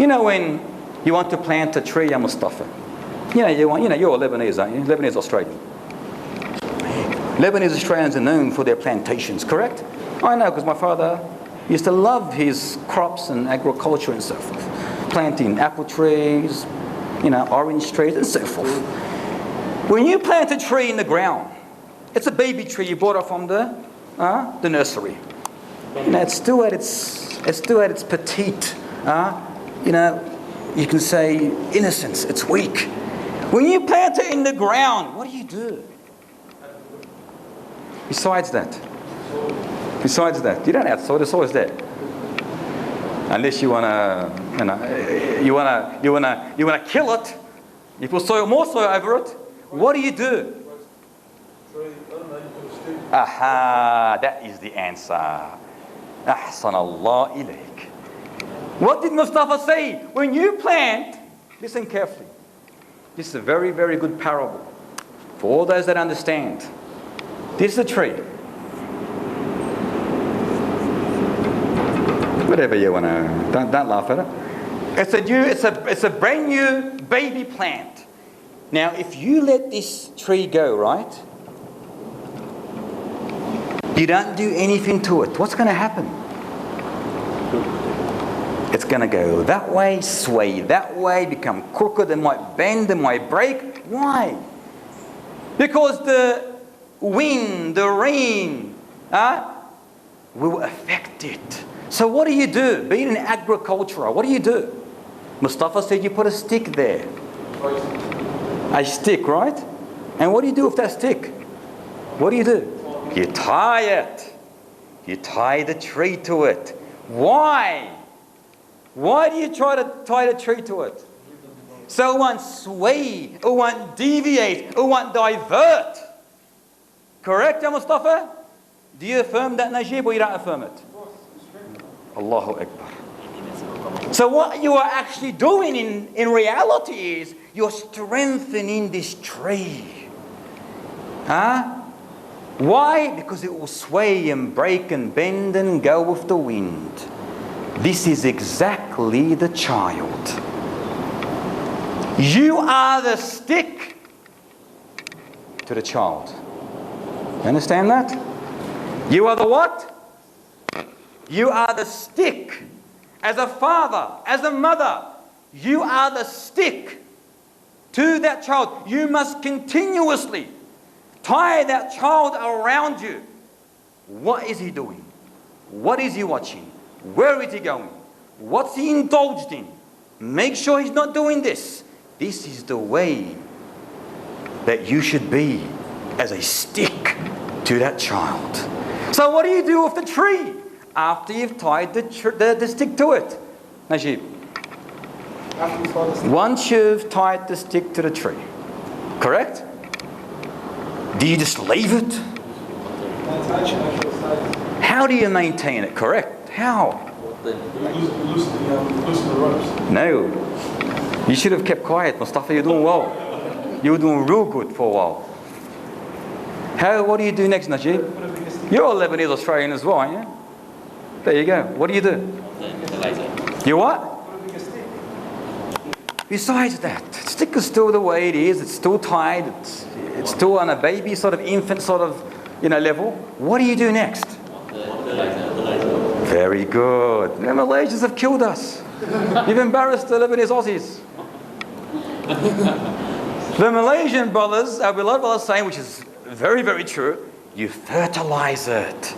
You know when you want to plant a tree, ya Mustafa? You're Lebanese, aren't you? Lebanese Australian. Lebanese Australians are known for their plantations, correct? I know, because my father used to love his crops and agriculture and so forth. Planting apple trees, orange trees and so forth. When you plant a tree in the ground, it's a baby tree you bought it from the nursery. It's still at its petite, you can say innocence. It's weak. When you plant it in the ground, what do? Besides that, you don't add soil. The soil is there. Unless you wanna kill it. You put more soil over it. What do? Aha, that is the answer. Ahsan Allah ilayk. What did Mustafa say? When you plant, listen carefully. This is a very, very good parable for all those that understand. This is a tree. Whatever you want to, don't laugh at it. It's a brand new baby plant. Now, if you let this tree go, right? You don't do anything to it. What's going to happen? It's going to go that way, sway that way, become crooked, it might bend, it might break. Why? Because the wind, the rain, will affect it. So what do? Being an agriculturer, what do? Mustafa said you put a stick there. A stick, right? And what do you do with that stick? What do? You tie it. You tie the tree to it. Why? Why do you try to tie the tree to it? So it won't sway, it won't deviate, it won't divert. Correct, Mustafa? Do you affirm that, Najib, or you don't affirm it? Allahu Akbar. So what you are actually doing in reality is you're strengthening this tree. Why? Because it will sway and break and bend and go with the wind. This is exactly the child. You are the stick to the child. You understand that? You are the what? You are the stick. As a father, as a mother, you are the stick to that child. You must continuously tie that child around you. What is he doing? What is he watching? Where is he going? What's he indulged in? Make sure he's not doing this. This is the way that you should be as a stick to that child. So what do you do with the tree after you've tied the stick to it? Najib. Once you've tied the stick to the tree, correct? Do you just leave it? How do you maintain it? Correct. How? Loosen the ropes. No. You should have kept quiet, Mustafa. You're doing well. You were doing real good for a while. What do you do next, Najib? You're a Lebanese Australian as well, aren't you? There you go. What do? You what? Besides that, the stick is still the way it is. It's still tied. It's still on a baby sort of infant sort of level. What do you do next? Very good. The Malaysians have killed us. You've embarrassed the Lebanese Aussies. The Malaysian brothers, our beloved brothers, saying, which is very, very true, you fertilize it.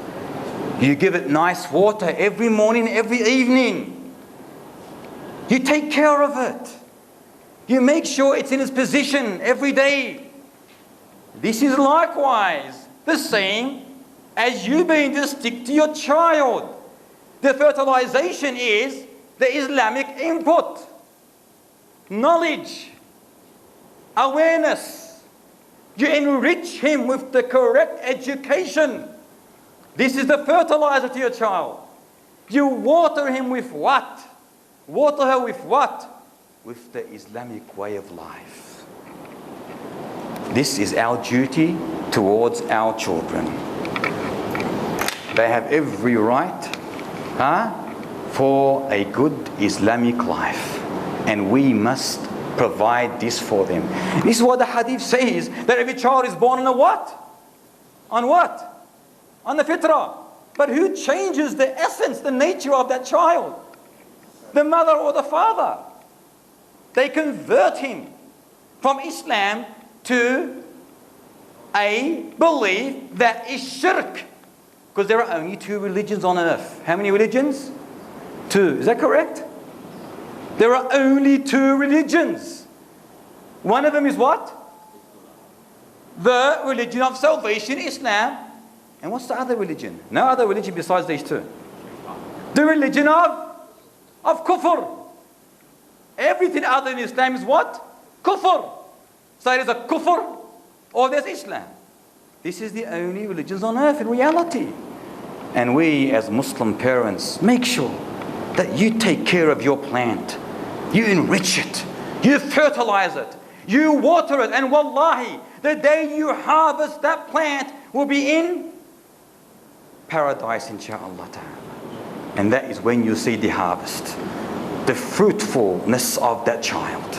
You give it nice water every morning, every evening. You take care of it. You make sure it's in its position every day. This is likewise the same as you being to stick to your child. The fertilization is the Islamic input, knowledge, awareness. You enrich him with the correct education. This is the fertilizer to your child. You water him with what? Water her with what? With the Islamic way of life. This is our duty towards our children. They have every right for a good Islamic life. And we must provide this for them. This is what the hadith says, that every child is born on a what? On what? On the fitrah. But who changes the essence, the nature of that child? The mother or the father. They convert him from Islam to a belief that is shirk. Because there are only 2 religions on earth. How many religions? 2. Is that correct? There are only 2 religions. One of them is what? The religion of salvation, Islam. And what's the other religion? No other religion besides these 2. The religion of kufr. Everything other than Islam is what? Kufr. So there is a kufr or there's Islam. This is the only religions on earth in reality. And we as Muslim parents, make sure that you take care of your plant. You enrich it. You fertilize it. You water it. And wallahi, the day you harvest that plant will be in paradise, insha'Allah ta'ala. And that is when you see the harvest. The fruitfulness of that child.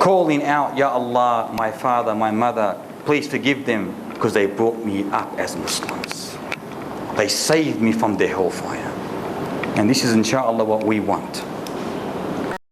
Calling out, Ya Allah, my father, my mother, please forgive them because they brought me up as Muslims. They saved me from their hellfire. And this is insha'Allah what we want.